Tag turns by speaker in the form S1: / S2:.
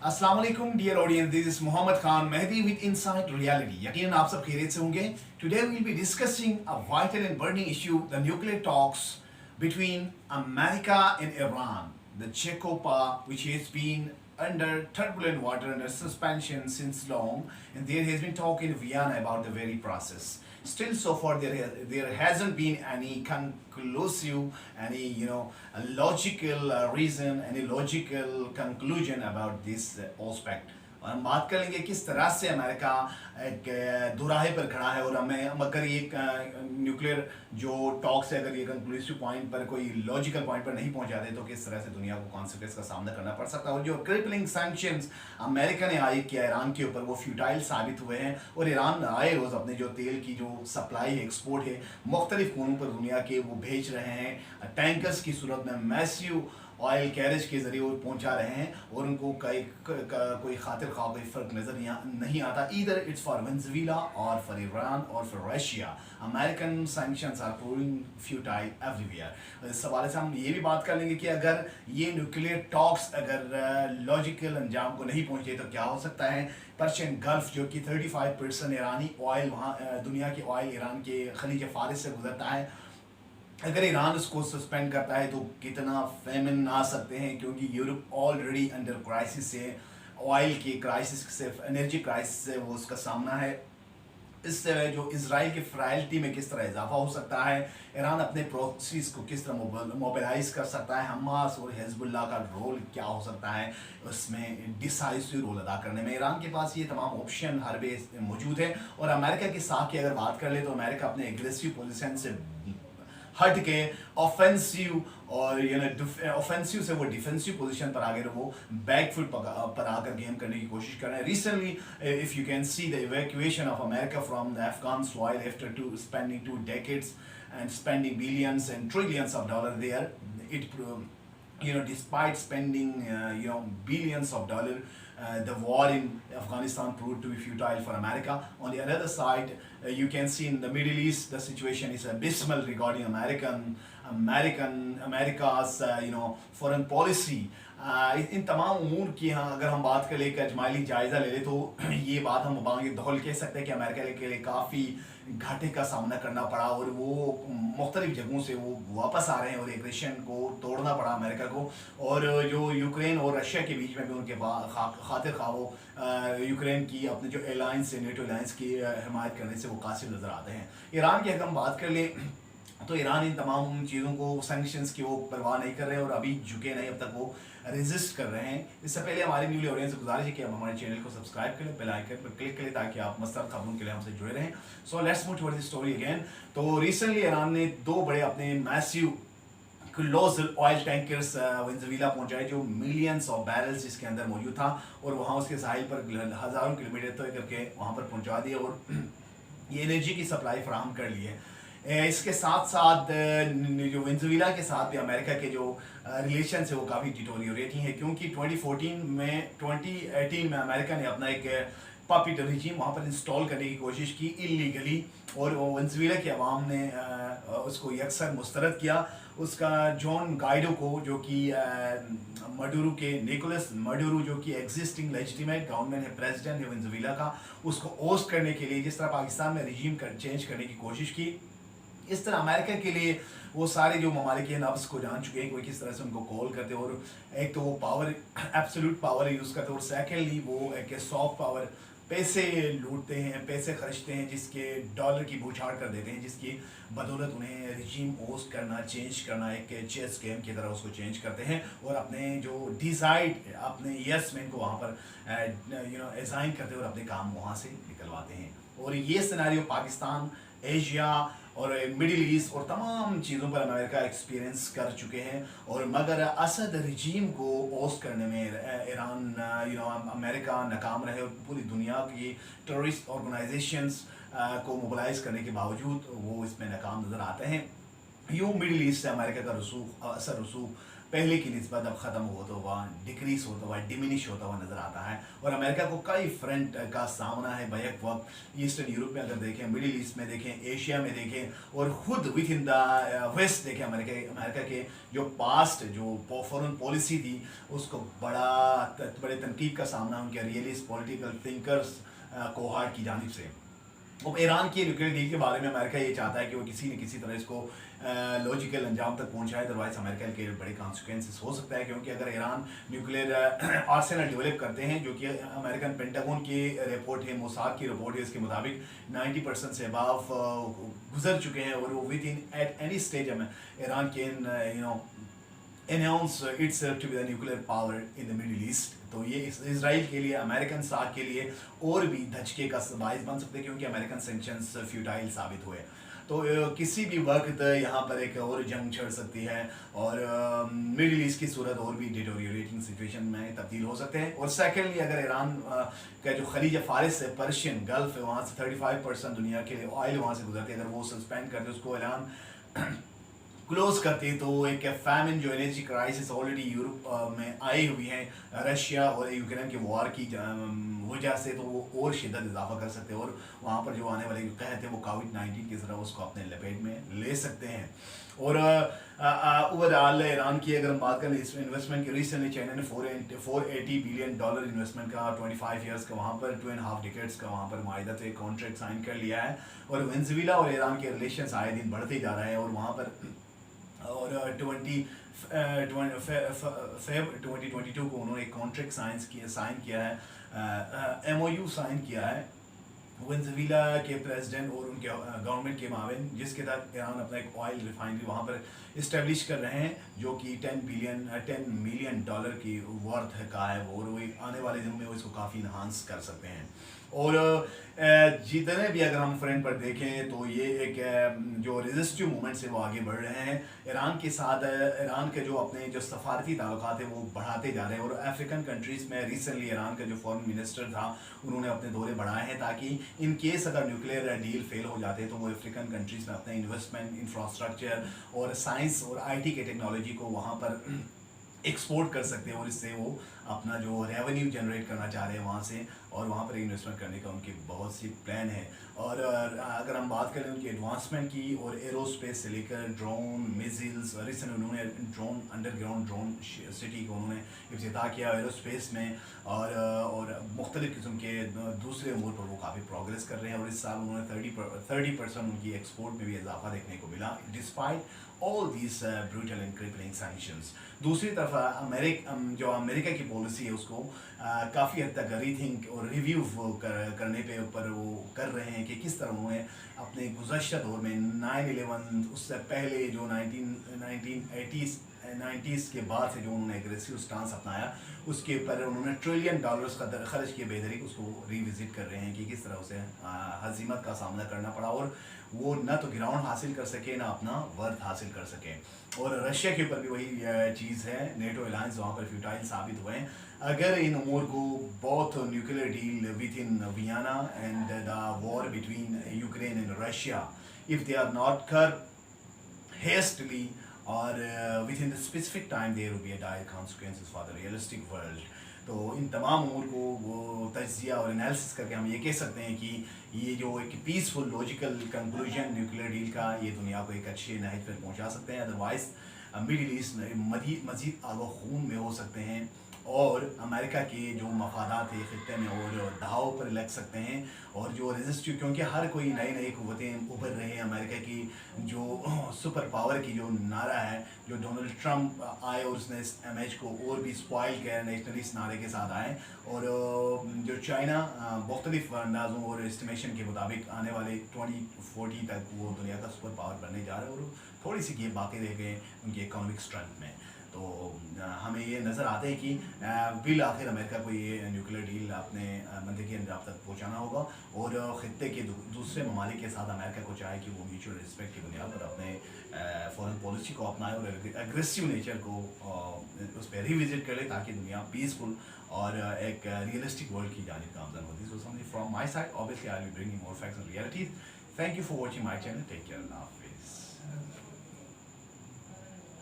S1: अस्सलाम वालेकुम dear audience, this is Mohammad Khan Mehdi with inside reality. यकीनन आप सब खैरियत से होंगे। Today we will be discussing a vital and burning issue, the nuclear talks between America and Iran, the Chekopa, which has been under turbulent water, under suspension since long, and there has been talk in Vienna about the very process. Still, so far there hasn't been any conclusive, any logical reason, any logical conclusion about this aspect. और हम बात करेंगे किस तरह से America एक दुराहे पर खड़ा है, और हमें अगर ये न्यूक्लियर जो टॉक्स है अगर ये कंक्लूसिव पॉइंट पर, कोई लॉजिकल पॉइंट पर नहीं पहुंचाते तो किस तरह से दुनिया को कॉन्सिक्वेंस का सामना करना पड़ सकता है। और जो क्रिपलिंग सैंक्शंस अमेरिका ने आयद किया ईरान के ऊपर वो फ्यूटाइल साबित हुए हैं, और ईरान आए रोज़ अपने जो तेल की जो सप्लाई है, एक्सपोर्ट है, मुख्तलिफ कोनों पर दुनिया के वो भेज रहे हैं टैंकर्स की सूरत में, मैसिव ऑयल कैरेज के ज़रिए वो पहुंचा रहे हैं, और उनको कोई खातिर ख्वाह कोई फ़र्क नज़र नहीं आता। ईदर इट्स फॉर वेनेजुएला और फॉर ईरान और for Russia, American sanctions are proving futile everywhere. इस हवाले से हम ये भी बात कर लेंगे कि अगर ये न्यूक्लियर टॉक्स अगर लॉजिकल अंजाम को नहीं पहुंचे तो क्या हो सकता है। पर्शियन गल्फ जो कि 35% ईरानी ऑयल वहाँ दुनिया के ऑयल ईरान के खलीज फारिस से गुजरता है, अगर ईरान उसको सस्पेंड करता है तो कितना फेमिन आ सकते हैं, क्योंकि यूरोप ऑलरेडी अंडर क्राइसिस से, ऑयल की क्राइसिस से, एनर्जी क्राइसिस से वो उसका सामना है। इससे जो इजराइल की फ्राइलिटी में किस तरह इजाफा हो सकता है, ईरान अपने प्रोक्सीज को किस तरह मोबिलाइज कर सकता है, हमास और हिजबुल्लाह का रोल क्या हो सकता है उसमें डिसाइसिव रोल अदा करने में। ईरान के पास ये तमाम ऑप्शन हर बेस मौजूद है। और अमेरिका के साथ की अगर बात कर ले तो अमेरिका अपने एग्रेसिव पोजीशन से हट के ऑफेंसिव और ऑफेंसिव से वो डिफेंसिव पोजीशन पर आगे वो बैक फुट पर आकर गेम करने की कोशिश कर रहे हैं। Recently if you can see the evacuation of America from the Afghan soil after spending 2 decades and spending billions and trillions of dollars there, it despite spending billions of dollars, the war in Afghanistan proved to be futile for America. On the other side, you can see in the Middle East the situation is abysmal regarding America's foreign policy. इन तमाम उमूर की अगर हम बात करें, एक अजमाइली जायज़ा ले लें तो ये बात हम बांगे दौल कह सकते हैं कि अमेरिका के लिए काफ़ी घाटे का सामना करना पड़ा, और वो मुख्तलिफ जगहों से वो वापस आ रहे हैं, और एग्रेशन को तोड़ना पड़ा अमेरिका को। और जो यूक्रेन और रशिया के बीच में भी उनके खातिर खा वो यूक्रेन की अपने जो अलायंस है, नेटो अलायंस की हिमायत करने से वो कासिर नज़र आते हैं। ईरान की अगर हम बात कर लें तो ईरान इन तमाम चीज़ों को, सैंक्शंस की वो परवाह नहीं कर रहे हैं और अभी झुके नहीं, अब तक वो रेजिस्ट कर रहे हैं। इससे पहले हमारी न्यूली ऑडियंस से गुजारिश है कि आप हमारे चैनल को सब्सक्राइब करें, बेल आइकन पर क्लिक करें ताकि आप मसलत खबरों के लिए हमसे जुड़े रहें। So let's move towards the story again. तो रिसेंटली ईरान ने 2 बड़े अपने massive colossal oil tankers Venezuela पहुंचाए, जो मिलियंस ऑफ बैरल्स इसके अंदर मौजूद था, और वहाँ उसके साहिल पर हज़ारों किलोमीटर तय करके वहाँ पर पहुँचा दिया, और ये एनर्जी की सप्लाई फराहम कर ली है। इसके साथ साथ जो वेनेजुएला के साथ भी अमेरिका के जो रिलेशन है वो काफ़ी डिटोरियोरेटिंग है, क्योंकि 2018 में अमेरिका ने अपना एक पपिट रिजीम वहाँ पर इंस्टॉल करने की कोशिश की इलीगली, और वेनेजुएला की आवाम ने उसको यकसर मुस्तरद किया। उसका जॉन गाइडो को, जो कि मडुरो के निकोलस मडुरो, जो कि एग्जिस्टिंग लेजिटिमेट गवर्नमेंट है, प्रेसिडेंट है वेनेजुएला का, उसको ओस्ट करने के लिए जिस तरह पाकिस्तान में रिजीम चेंज करने की कोशिश की, इस तरह अमेरिका के लिए वो सारे जो ममालिक हैं नब्स को जान चुके हैं कि किस तरह से उनको कॉल करते हैं। और एक तो वो पावर, एब्सोल्यूट पावर यूज़ करते हैं, और सेकेंडली वो एक सॉफ्ट पावर, पैसे लूटते हैं, पैसे खर्चते हैं, जिसके डॉलर की बौछार कर देते हैं, जिसकी बदौलत उन्हें रिजीम ओस्ट करना, चेंज करना, एक चेस गेम की तरह उसको चेंज करते हैं, और अपने जो डिसाइड अपने यस मैन को वहाँ पर असाइन करते हैं और अपने काम वहाँ से निकलवाते हैं। और ये सिनेरियो पाकिस्तान, एशिया और मिडिल ईस्ट और तमाम चीज़ों पर अमेरिका एक्सपीरियंस कर चुके हैं। और मगर असद रिजीम को ओस्ट करने में ईरान अमेरिका नाकाम रहे, और पूरी दुनिया की टेररिस्ट ऑर्गेनाइजेशंस को मोबिलाइज करने के बावजूद वो इसमें नाकाम नज़र आते हैं। यूँ मिडिल ईस्ट से अमेरिका का असर रसूख पहले की निस्बत अब ख़त्म होता हुआ, डिक्रीज होता हुआ, डिमिनिश होता हुआ नज़र आता है। और अमेरिका को कई फ्रंट का सामना है बैक वक्त। ईस्टर्न यूरोप में अगर देखें, मिडिल ईस्ट में देखें, एशिया में देखें, और ख़ुद विद इन द वेस्ट देखें, अमेरिका के जो पास्ट जो फॉरेन पॉलिसी थी उसको बड़े तनकीद का सामना उनके रियलिस्ट पॉलिटिकल थिंकर्स कोहार्ट की जानिब से। अब ईरान की न्यूक्लियर डील के बारे में अमेरिका ये चाहता है कि वो किसी न किसी तरह इसको लॉजिकल अंजाम तक पहुंचाए, अदरवाइज अमेरिका के बड़े कॉन्सिक्वेंसेस हो सकता है। क्योंकि अगर ईरान न्यूक्लियर आर्सेनल डेवलप करते हैं, जो कि अमेरिकन पेंटागन की रिपोर्ट है, मोसाद की रिपोर्ट है, इसके मुताबिक 90% से अबाव गुजर चुके हैं, और वो with in at any stage Iran can announce itself to be the nuclear power in the Middle East। तो ये इसराइल के लिए, अमेरिकन साथ के लिए और भी धचके का बायस बन सकते हैं, क्योंकि अमेरिकन सैंक्शंस फ्यूटाइल साबित हुए। तो किसी भी वक्त यहाँ पर एक और जंग छिड़ सकती है, और मिडिल ईस्ट की सूरत और भी डिटोरिएटिंग सिचुएशन में तब्दील हो सकते हैं। और सेकेंडली, अगर ईरान का जो खलीज फारिस है, पर्शियन गल्फ है, वहाँ से 35% दुनिया के लिए ऑयल वहाँ से गुजरती है, अगर वो सस्पेंड करते उसको ऐलान क्लोज करते, तो एक फैमिन जो एनर्जी क्राइसिस ऑलरेडी यूरोप में आई हुई है रशिया और यूक्रेन के वॉर की वजह से, तो वो और शिद्दत इजाफा कर सकते हैं, और वहाँ पर जो आने वाले कहते हैं वो कोविड-19 की तरह उसको अपने लपेट में ले सकते हैं। और ओवरऑल ईरान की अगर हम बात करें इन्वेस्टमेंट की, रिसेंटली चाइना ने $480 बिलियन इन्वेस्टमेंट का 25 ईयर्स का वहाँ पर 2.5 डिकेड्स का वहाँ पर माहिदा से कॉन्ट्रैक्ट साइन कर लिया है। और वेनेजुएला और ईरान के रिलेशन आए दिन बढ़ते जा रहे हैं, और वहाँ पर और 2022 को उन्होंने एक कॉन्ट्रैक्ट साइन किया है, MOU साइन किया है वेनेजुएला के प्रेसिडेंट और उनके गवर्नमेंट के मावेन, जिसके तहत ईरान अपना एक ऑयल रिफाइनरी वहाँ पर इस्टेब्लिश कर रहे हैं, जो कि $10 मिलियन की वर्थ का है वो, और वो आने वाले दिनों में वो इसको काफ़ी इन्हांस कर सकते हैं। और जितने भी अगर हम फ्रंट पर देखें, तो ये एक जो रेजिस्टिव मूवमेंट से वो आगे बढ़ रहे हैं ईरान के साथ। ईरान के जो अपने जो सफारती ताल्लुकात हैं वो बढ़ाते जा रहे हैं, और अफ्रीकन कंट्रीज़ में रिसेंटली ईरान का जो फॉरेन मिनिस्टर था उन्होंने अपने दौरे बढ़ाए हैं, ताकि इन केस अगर न्यूक्लियर डील फेल हो जाते हैं तो वो अफ्रीकन कंट्रीज़ में अपने इन्वेस्टमेंट, इंफ्रास्ट्रक्चर और साइंस और IT के टेक्नोलॉजी को वहाँ पर एक्सपोर्ट कर सकते हैं, और इससे वो अपना जो रेवेन्यू जनरेट करना चाह रहे हैं वहाँ से, और वहाँ पर इन्वेस्टमेंट करने का उनके बहुत सी प्लान है। और अगर हम बात करें उनकी एडवांसमेंट की, और एरोस्पेस से लेकर ड्रोन, मिसाइल्स, रिसेंट उन्होंने ड्रोन अंडरग्राउंड ड्रोन सिटी को उन्होंने इफ्तिताह किया एरोस्पेस में, और मुख्तलिफ़ किस्म के दूसरे अमूर पर वो काफ़ी प्रोग्रेस कर रहे हैं। और इस साल उन्होंने 30% उनकी एक्सपोर्ट में भी इजाफा देखने को मिला, despite all these brutal and crippling sanctions. दूसरी तरफ जो अमेरिका की पॉलिसी है उसको काफ़ी हद तक रीथिंक और रिव्यू करने पे ऊपर वो कर रहे हैं कि किस तरह उन्होंने अपने गुज़श्ता दौर में 9/11, उससे पहले जो 1990s के बाद से जो उन्होंने एग्रेसिव स्टांस अपनाया, उसके ऊपर उन्होंने $1 ट्रिलियन का खर्च किए बेहतरी उसको रिविजिट कर रहे हैं कि किस तरह उसे हजीमत का सामना करना पड़ा, और वो न तो ग्राउंड हासिल कर सके ना अपना वर्थ हासिल कर सके। और रशिया के ऊपर भी वही चीज़ है, नेटो अलायंस वहाँ पर फ्यूटाइल साबित हुए हैं। अगर इन उमूर को both nuclear deal with in Vienna and the war between Ukraine and Russia, if they are not कर hastily or within the specific time, there will be a dire consequences for the realistic world। तो इन तमाम उमूर को वो तज्जिया और analysis करके हम ये कह सकते हैं कि ये जो एक peaceful logical conclusion nuclear deal का, ये दुनिया को एक अच्छे नहज पर पहुंचा सकते हैं। अदरवाइज मिडिल ईस्ट मज़ीद आगो खून में हो सकते हैं, और अमेरिका के जो मफादात है ख़त्े में और दाव पर लग सकते हैं, और जो रेजिस्टिव, क्योंकि हर कोई नई नई क़ुव्वतें उभर रहे हैं। अमेरिका की जो सुपर पावर की जो नारा है, जो डोनाल्ड ट्रंप आए और उसने इस इमेज को और भी स्पॉइल किया नेशनलिस्ट नारे के साथ आए, और जो चाइना मुख्तलिफ अंदाज़ों और एस्टिमेशन के मुताबिक आने वाले 2040 तक वो दुनिया का सुपर पावर बनने जा रहा है, और थोड़ी सी गेप बाकी रह गए उनकी इकोनॉमिक स्ट्रेंथ में। तो हमें ये नज़र आता है कि बिल आखिर अमेरिका को ये न्यूक्लियर डील अपने मंतकी अंजाम तक पहुँचाना होगा, और ख़त्े के दूसरे ममालिक के साथ अमेरिका को चाहे कि वो म्यूचुअल रिस्पेक्ट की बुनियाद पर अपने फॉरेन पॉलिसी को अपनाए और एग्रेसिव नेचर को उस पर रिविजिट करे, ताकि दुनिया पीसफुल और एक रियलिस्टिक वर्ल्ड की जानिब गामज़न होती है। So something from my side, obviously I will be bringing more facts and realities. Thank you for watching my channel, take care, अल्लाह हाफिज़।